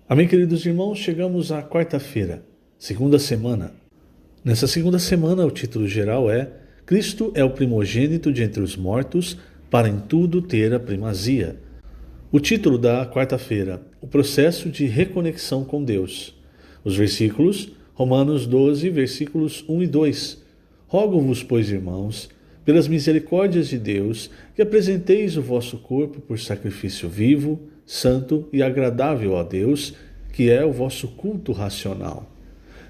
Amém, queridos irmãos, chegamos à quarta-feira, segunda semana. Nessa segunda semana, o título geral é Cristo é o primogênito de entre os mortos, para em tudo ter a primazia. O título da quarta-feira, o processo de reconexão com Deus. Os versículos, Romanos 12, versículos 1 e 2. Rogo-vos, pois, irmãos, pelas misericórdias de Deus, que apresenteis o vosso corpo por sacrifício vivo, santo e agradável a Deus, que é o vosso culto racional.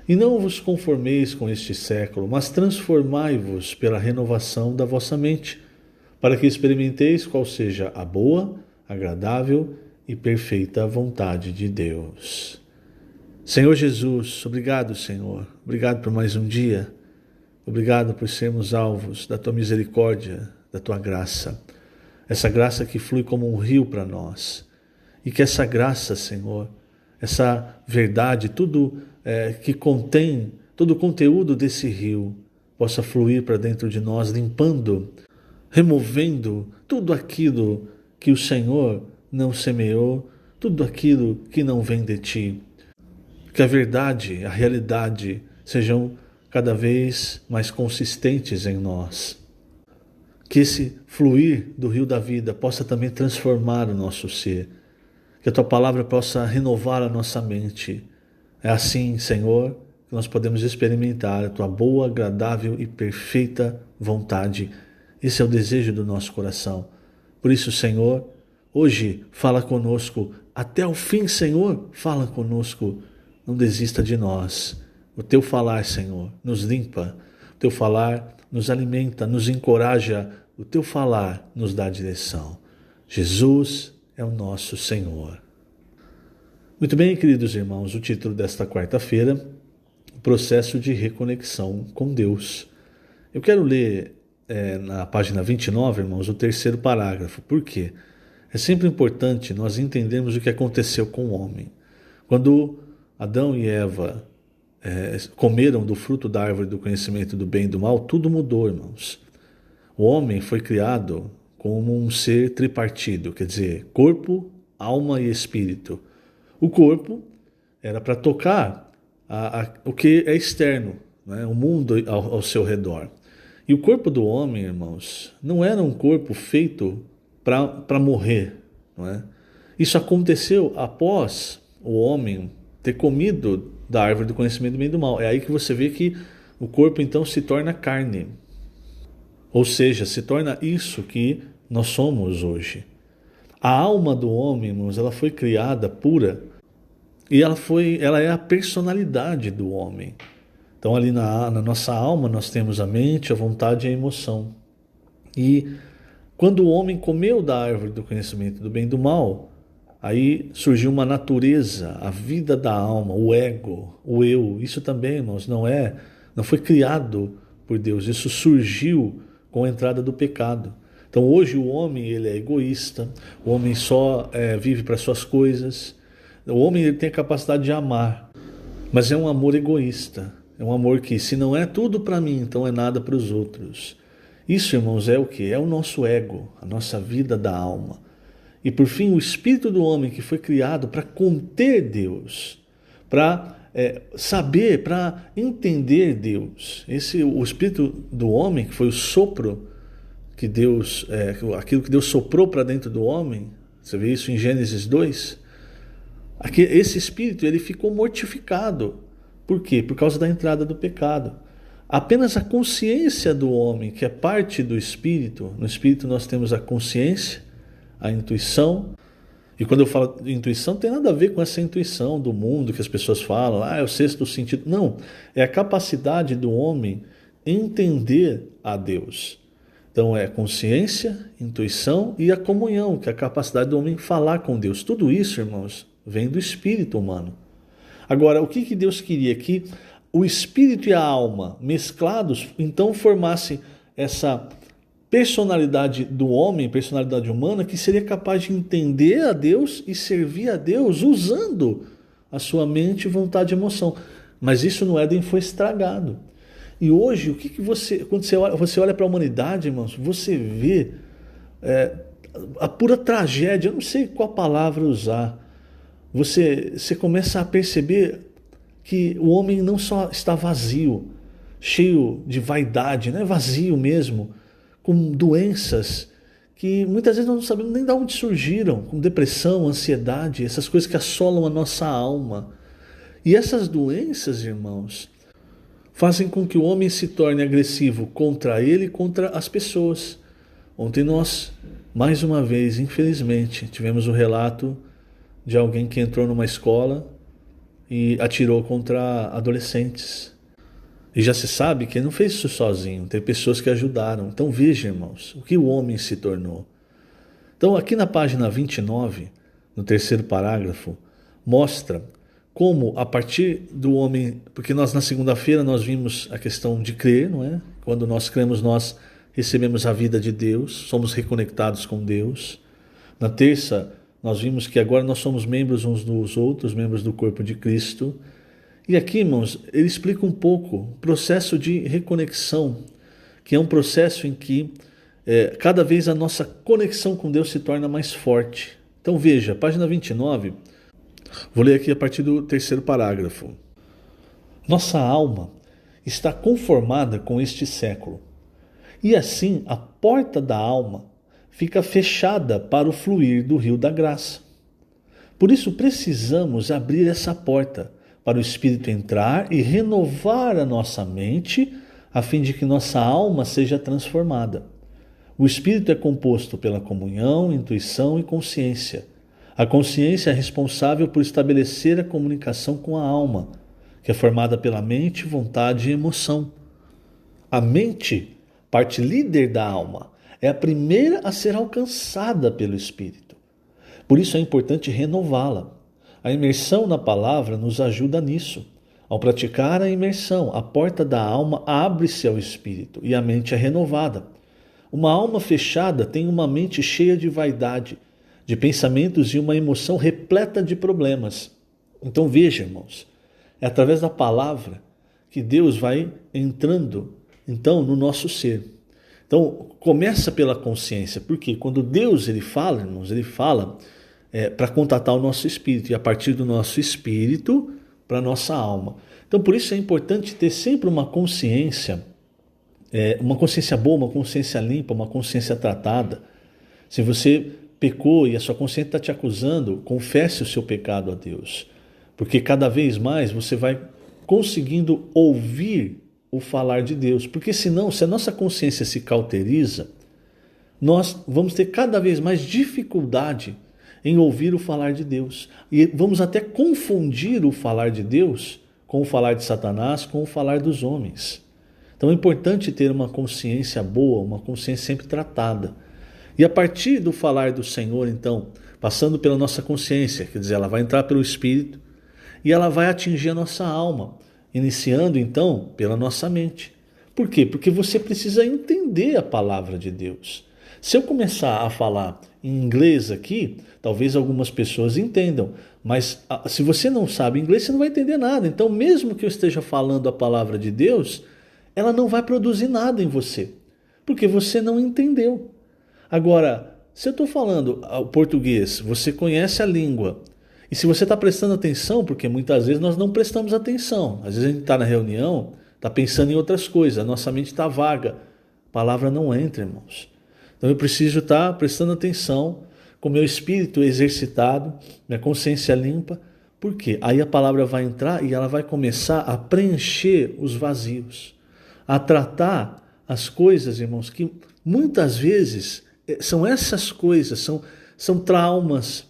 E não vos conformeis com este século, mas transformai-vos pela renovação da vossa mente, para que experimenteis qual seja a boa, agradável e perfeita vontade de Deus. Senhor Jesus, obrigado, Senhor. Obrigado por mais um dia. Obrigado por sermos alvos da Tua misericórdia, da Tua graça. Essa graça que flui como um rio para nós. E que essa graça, Senhor, essa verdade, tudo que contém, todo o conteúdo desse rio, possa fluir para dentro de nós, limpando, removendo tudo aquilo que o Senhor não semeou, tudo aquilo que não vem de Ti. Que a verdade, a realidade sejam cada vez mais consistentes em nós. Que esse fluir do rio da vida possa também transformar o nosso ser. Que a Tua palavra possa renovar a nossa mente. É assim, Senhor, que nós podemos experimentar a Tua boa, agradável e perfeita vontade. Esse é o desejo do nosso coração. Por isso, Senhor, hoje fala conosco. Até o fim, Senhor, fala conosco. Não desista de nós. O Teu falar, Senhor, nos limpa. O Teu falar nos alimenta, nos encoraja. O Teu falar nos dá direção. Jesus é o nosso Senhor. Muito bem, queridos irmãos, o título desta quarta-feira, o processo de reconexão com Deus. Eu quero ler na página 29, irmãos, o terceiro parágrafo. Por quê? É sempre importante nós entendermos o que aconteceu com o homem. Quando Adão e Eva comeram do fruto da árvore do conhecimento do bem e do mal, tudo mudou, irmãos. O homem foi criado como um ser tripartido, quer dizer, corpo, alma e espírito. O corpo era para tocar o que é externo, né? O mundo ao seu redor. E o corpo do homem, irmãos, não era um corpo feito para morrer. Não é? Isso aconteceu após o homem ter comido da árvore do conhecimento do bem e do mal. É aí que você vê que o corpo então se torna carne. Ou seja, se torna isso que nós somos hoje. A alma do homem, irmãos, ela foi criada pura e ela é a personalidade do homem. Então ali na nossa alma nós temos a mente, a vontade e a emoção. E quando o homem comeu da árvore do conhecimento do bem e do mal, aí surgiu uma natureza, a vida da alma, o ego, o eu. Isso também, irmãos, não foi criado por Deus. Isso surgiu com a entrada do pecado. Então hoje o homem ele é egoísta, o homem só vive para suas coisas, o homem ele tem a capacidade de amar, mas é um amor egoísta, é um amor que se não é tudo para mim, então é nada para os outros. Isso, irmãos, é o que? É o nosso ego, a nossa vida da alma. E por fim o espírito do homem que foi criado para conter Deus, para saber, para entender Deus. O espírito do homem, que foi o sopro que Deus, aquilo que Deus soprou para dentro do homem, você vê isso em Gênesis 2, esse espírito ele ficou mortificado. Por quê? Por causa da entrada do pecado. Apenas a consciência do homem, que é parte do espírito, no espírito nós temos a consciência, a intuição, e quando eu falo de intuição, não tem nada a ver com essa intuição do mundo que as pessoas falam, é o sexto sentido. Não, é a capacidade do homem entender a Deus. Então é consciência, intuição e a comunhão, que é a capacidade do homem falar com Deus. Tudo isso, irmãos, vem do espírito humano. Agora, o que Deus queria? Que o espírito e a alma mesclados, então formassem essa personalidade do homem, personalidade humana, que seria capaz de entender a Deus e servir a Deus usando a sua mente, vontade e emoção. Mas isso no Éden foi estragado. E hoje, o que quando você olha para a humanidade, irmãos, você vê a pura tragédia, eu não sei qual palavra usar, você começa a perceber que o homem não só está vazio, cheio de vaidade, né? Vazio mesmo, com doenças que muitas vezes nós não sabemos nem de onde surgiram, com depressão, ansiedade, essas coisas que assolam a nossa alma. E essas doenças, irmãos, fazem com que o homem se torne agressivo contra ele e contra as pessoas. Ontem nós, mais uma vez, infelizmente, tivemos o relato de alguém que entrou numa escola e atirou contra adolescentes. E já se sabe que ele não fez isso sozinho, tem pessoas que ajudaram. Então veja, irmãos, o que o homem se tornou. Então aqui na página 29, no terceiro parágrafo, mostra como a partir do homem, porque nós na segunda-feira nós vimos a questão de crer, não é? Quando nós cremos, nós recebemos a vida de Deus, somos reconectados com Deus. Na terça, nós vimos que agora nós somos membros uns dos outros, membros do corpo de Cristo. E aqui, irmãos, ele explica um pouco o processo de reconexão, que é um processo em que cada vez a nossa conexão com Deus se torna mais forte. Então veja, página 29, vou ler aqui a partir do terceiro parágrafo. Nossa alma está conformada com este século, e assim a porta da alma fica fechada para o fluir do rio da graça. Por isso precisamos abrir essa porta para o Espírito entrar e renovar a nossa mente, a fim de que nossa alma seja transformada. O Espírito é composto pela comunhão, intuição e consciência. A consciência é responsável por estabelecer a comunicação com a alma, que é formada pela mente, vontade e emoção. A mente, parte líder da alma, é a primeira a ser alcançada pelo Espírito. Por isso é importante renová-la. A imersão na palavra nos ajuda nisso. Ao praticar a imersão, a porta da alma abre-se ao Espírito e a mente é renovada. Uma alma fechada tem uma mente cheia de vaidade, de pensamentos e uma emoção repleta de problemas. Então veja, irmãos, é através da palavra que Deus vai entrando então no nosso ser. Então começa pela consciência, porque quando Deus ele fala, irmãos, ele fala para contatar o nosso espírito e a partir do nosso espírito para a nossa alma. Então por isso é importante ter sempre uma consciência boa, uma consciência limpa, uma consciência tratada. Se você pecou e a sua consciência está te acusando, confesse o seu pecado a Deus, porque cada vez mais você vai conseguindo ouvir o falar de Deus, porque senão, se a nossa consciência se cauteriza, nós vamos ter cada vez mais dificuldade em ouvir o falar de Deus. E vamos até confundir o falar de Deus com o falar de Satanás, com o falar dos homens. Então é importante ter uma consciência boa, uma consciência sempre tratada. E a partir do falar do Senhor, então, passando pela nossa consciência, quer dizer, ela vai entrar pelo Espírito e ela vai atingir a nossa alma, iniciando então pela nossa mente. Por quê? Porque você precisa entender a palavra de Deus. Se eu começar a falar em inglês aqui, talvez algumas pessoas entendam, mas se você não sabe inglês, você não vai entender nada. Então, mesmo que eu esteja falando a palavra de Deus, ela não vai produzir nada em você, porque você não entendeu. Agora, se eu estou falando o português, você conhece a língua, e se você está prestando atenção, porque muitas vezes nós não prestamos atenção, às vezes a gente está na reunião, está pensando em outras coisas, a nossa mente está vaga, a palavra não entra, irmãos. Então eu preciso estar prestando atenção, com meu espírito exercitado, minha consciência limpa. Por quê? Aí a palavra vai entrar e ela vai começar a preencher os vazios, a tratar as coisas, irmãos, que muitas vezes são essas coisas, são traumas,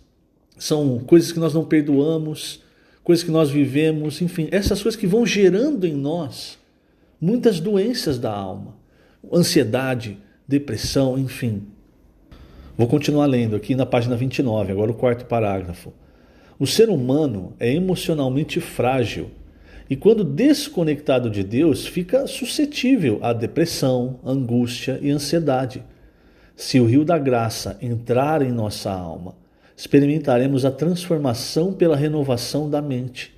são coisas que nós não perdoamos, coisas que nós vivemos, enfim, essas coisas que vão gerando em nós muitas doenças da alma, ansiedade, depressão, enfim. Vou continuar lendo aqui na página 29, agora o quarto parágrafo. O ser humano é emocionalmente frágil e quando desconectado de Deus fica suscetível à depressão, angústia e ansiedade. Se o rio da graça entrar em nossa alma, experimentaremos a transformação pela renovação da mente.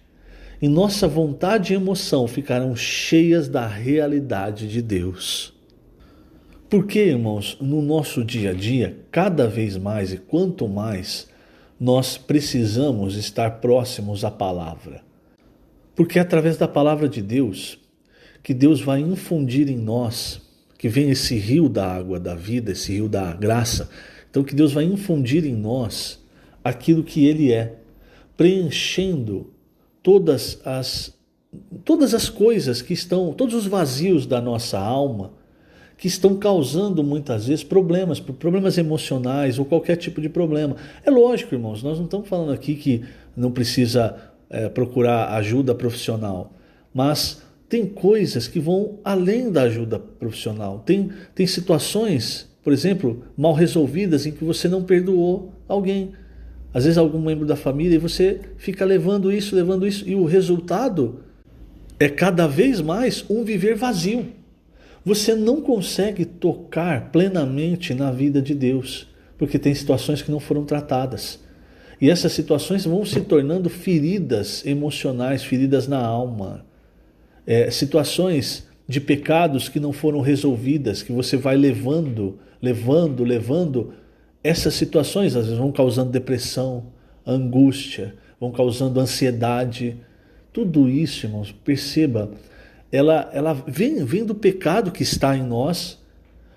E nossa vontade e emoção ficarão cheias da realidade de Deus. Porque, irmãos, no nosso dia a dia, cada vez mais e quanto mais nós precisamos estar próximos à palavra. Porque é através da palavra de Deus que Deus vai infundir em nós, que vem esse rio da água da vida, esse rio da graça. Então que Deus vai infundir em nós aquilo que Ele é, preenchendo todas as coisas que estão, todos os vazios da nossa alma, que estão causando muitas vezes problemas emocionais ou qualquer tipo de problema. É lógico, irmãos, nós não estamos falando aqui que não precisa procurar ajuda profissional, mas tem coisas que vão além da ajuda profissional. Tem situações, por exemplo, mal resolvidas em que você não perdoou alguém. Às vezes algum membro da família e você fica levando isso, e o resultado é cada vez mais um viver vazio. Você não consegue tocar plenamente na vida de Deus, porque tem situações que não foram tratadas. E essas situações vão se tornando feridas emocionais, feridas na alma. Situações de pecados que não foram resolvidas, que você vai levando. Essas situações às vezes vão causando depressão, angústia, vão causando ansiedade. Tudo isso, irmãos, perceba, ela vem do pecado que está em nós,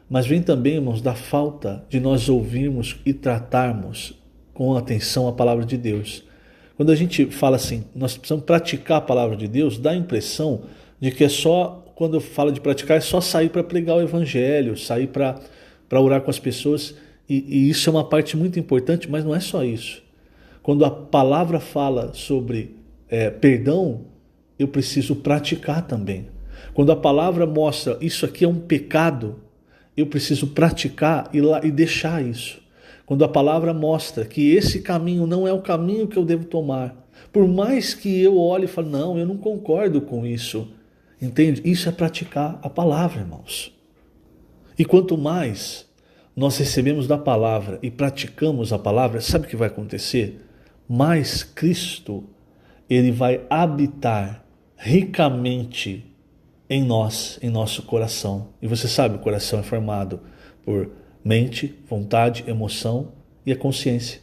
mas vem também, irmãos, da falta de nós ouvirmos e tratarmos com atenção a palavra de Deus. Quando a gente fala assim, nós precisamos praticar a palavra de Deus, dá a impressão de que quando eu falo de praticar, é só sair para pregar o evangelho, sair para orar com as pessoas, e isso é uma parte muito importante, mas não é só isso. Quando a palavra fala sobre perdão, eu preciso praticar também. Quando a palavra mostra isso aqui é um pecado, eu preciso praticar e deixar isso. Quando a palavra mostra que esse caminho não é o caminho que eu devo tomar, por mais que eu olhe e fale, não, eu não concordo com isso, entende? Isso é praticar a palavra, irmãos. E quanto mais nós recebemos da palavra e praticamos a palavra, sabe o que vai acontecer? Mais Cristo, Ele vai habitar ricamente em nós, em nosso coração. E você sabe, o coração é formado por mente, vontade, emoção e a consciência.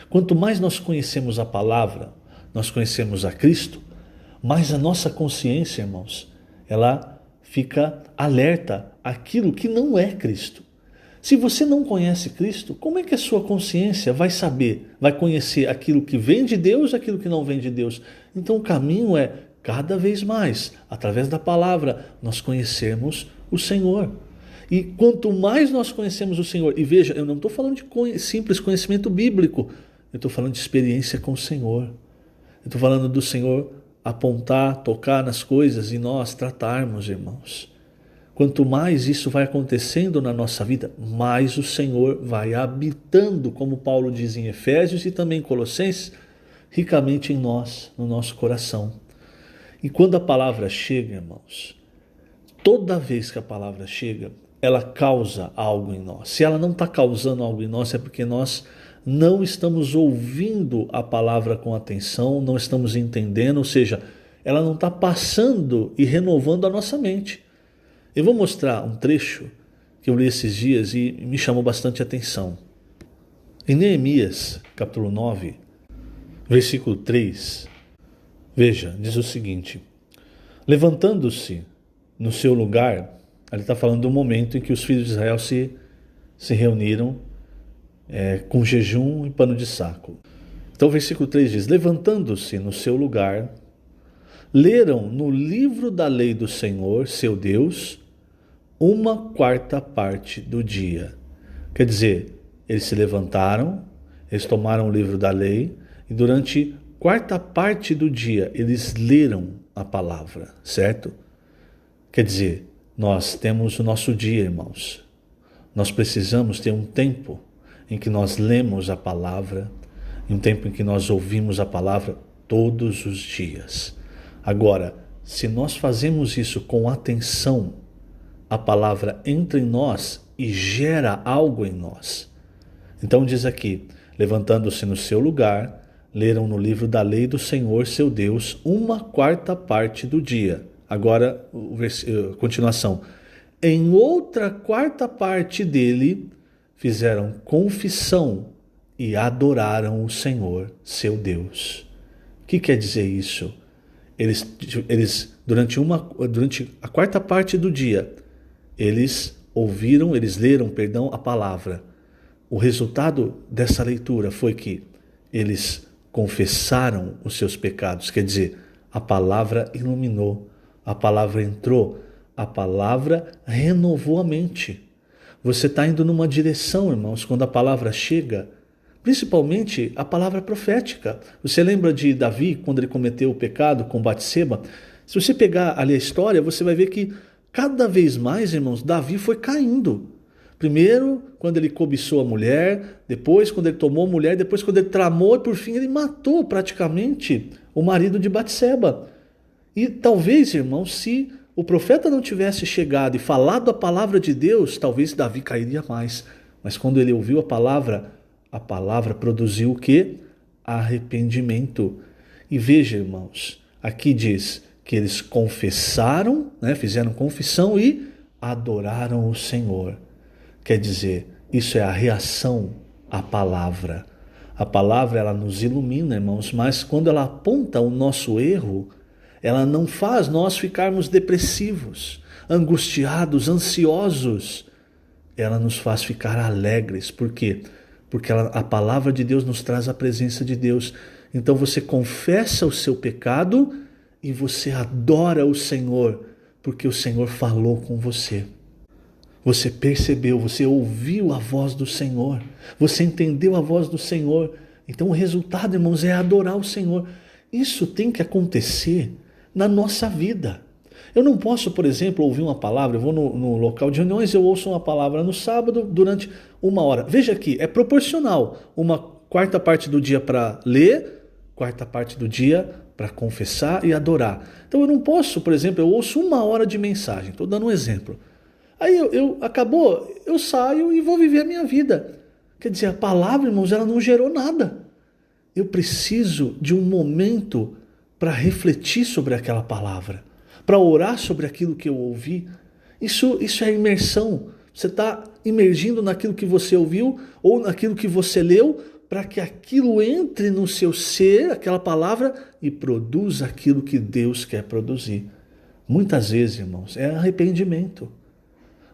Quanto mais nós conhecemos a palavra, nós conhecemos a Cristo, mais a nossa consciência, irmãos, ela fica alerta àquilo que não é Cristo. Se você não conhece Cristo, como é que a sua consciência vai saber, vai conhecer aquilo que vem de Deus e aquilo que não vem de Deus? Então o caminho é, cada vez mais, através da palavra, nós conhecermos o Senhor. E quanto mais nós conhecemos o Senhor, e veja, eu não estou falando de simples conhecimento bíblico, eu estou falando de experiência com o Senhor. Eu estou falando do Senhor apontar, tocar nas coisas e nós tratarmos, irmãos. Quanto mais isso vai acontecendo na nossa vida, mais o Senhor vai habitando, como Paulo diz em Efésios e também em Colossenses, ricamente em nós, no nosso coração. E quando a palavra chega, irmãos, toda vez que a palavra chega, ela causa algo em nós. Se ela não está causando algo em nós, é porque nós não estamos ouvindo a palavra com atenção, não estamos entendendo, ou seja, ela não está passando e renovando a nossa mente. Eu vou mostrar um trecho que eu li esses dias e me chamou bastante atenção. Em Neemias, capítulo 9, versículo 3, veja, diz o seguinte: levantando-se no seu lugar, ele está falando do momento em que os filhos de Israel se reuniram com jejum e pano de saco. Então o versículo 3 diz: levantando-se no seu lugar, leram no livro da lei do Senhor, seu Deus, 1/4 do dia. Quer dizer, eles se levantaram, eles tomaram o livro da lei e durante 1/4 do dia eles leram a palavra, certo? Quer dizer, nós temos o nosso dia, irmãos. Nós precisamos ter um tempo em que nós lemos a palavra, um tempo em que nós ouvimos a palavra todos os dias. Agora, se nós fazemos isso com atenção, a palavra entra em nós e gera algo em nós. Então diz aqui, levantando-se no seu lugar, leram no livro da lei do Senhor, seu Deus, 1/4 do dia. Agora, continuação. Em outra 1/4 dele, fizeram confissão e adoraram o Senhor, seu Deus. O que quer dizer isso? Eles durante a quarta parte do dia, eles leram, a palavra. O resultado dessa leitura foi que eles confessaram os seus pecados, quer dizer, a palavra iluminou, a palavra entrou, a palavra renovou a mente. Você está indo numa direção, irmãos, quando a palavra chega, principalmente a palavra profética. Você lembra de Davi, quando ele cometeu o pecado com Batseba? Se você pegar ali a história, você vai ver que cada vez mais, irmãos, Davi foi caindo. Primeiro, quando ele cobiçou a mulher, depois quando ele tomou a mulher, depois quando ele tramou e por fim ele matou praticamente o marido de Batseba. E talvez, irmãos, se o profeta não tivesse chegado e falado a palavra de Deus, talvez Davi cairia mais. Mas quando ele ouviu a palavra produziu o quê? Arrependimento. E veja, irmãos, aqui diz que eles confessaram, fizeram confissão e adoraram o Senhor. Quer dizer, isso é a reação à palavra. A palavra, ela nos ilumina, irmãos, mas quando ela aponta o nosso erro, ela não faz nós ficarmos depressivos, angustiados, ansiosos. Ela nos faz ficar alegres. Por quê? Porque a palavra de Deus nos traz a presença de Deus. Então você confessa o seu pecado e você adora o Senhor, porque o Senhor falou com você. Você percebeu, você ouviu a voz do Senhor, você entendeu a voz do Senhor. Então o resultado, irmãos, é adorar o Senhor. Isso tem que acontecer na nossa vida. Eu não posso, por exemplo, ouvir uma palavra, eu vou no local de reuniões, eu ouço uma palavra no sábado durante 1 hora. Veja aqui, é proporcional. Uma quarta parte do dia para ler, quarta parte do dia para confessar e adorar. Então eu não posso, por exemplo, eu ouço 1 hora de mensagem, estou dando um exemplo. Aí acabou, eu saio e vou viver a minha vida. Quer dizer, a palavra, irmãos, ela não gerou nada. Eu preciso de um momento para refletir sobre aquela palavra, para orar sobre aquilo que eu ouvi. Isso é imersão. Você está imergindo naquilo que você ouviu ou naquilo que você leu, para que aquilo entre no seu ser, aquela palavra, e produza aquilo que Deus quer produzir. Muitas vezes, irmãos, é arrependimento.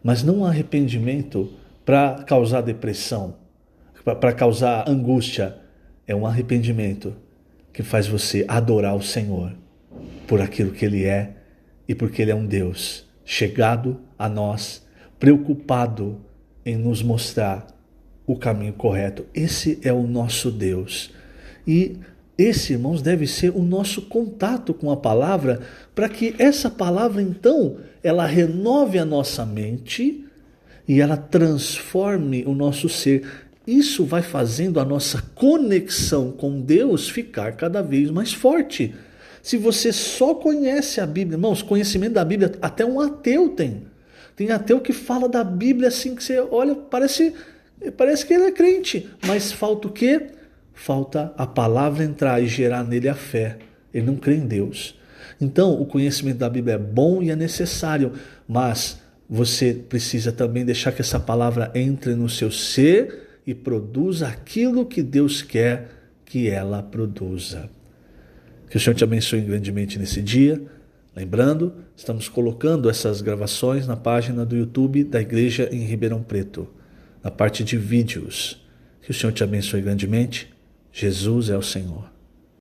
Mas não um arrependimento para causar depressão, para causar angústia. É um arrependimento que faz você adorar o Senhor por aquilo que Ele é e porque Ele é um Deus chegado a nós, preocupado em nos mostrar o caminho correto. Esse é o nosso Deus. E esse, irmãos, deve ser o nosso contato com a palavra, para que essa palavra, então, ela renove a nossa mente e ela transforme o nosso ser. Isso vai fazendo a nossa conexão com Deus ficar cada vez mais forte. Se você só conhece a Bíblia, irmãos, conhecimento da Bíblia, até um ateu tem. Tem ateu que fala da Bíblia assim, que você olha, parece que ele é crente, mas falta o quê? Falta a palavra entrar e gerar nele a fé. Ele não crê em Deus. Então, o conhecimento da Bíblia é bom e é necessário, mas você precisa também deixar que essa palavra entre no seu ser e produza aquilo que Deus quer que ela produza. Que o Senhor te abençoe grandemente nesse dia. Lembrando, estamos colocando essas gravações na página do YouTube da Igreja em Ribeirão Preto, na parte de vídeos. Que o Senhor te abençoe grandemente. Jesus é o Senhor.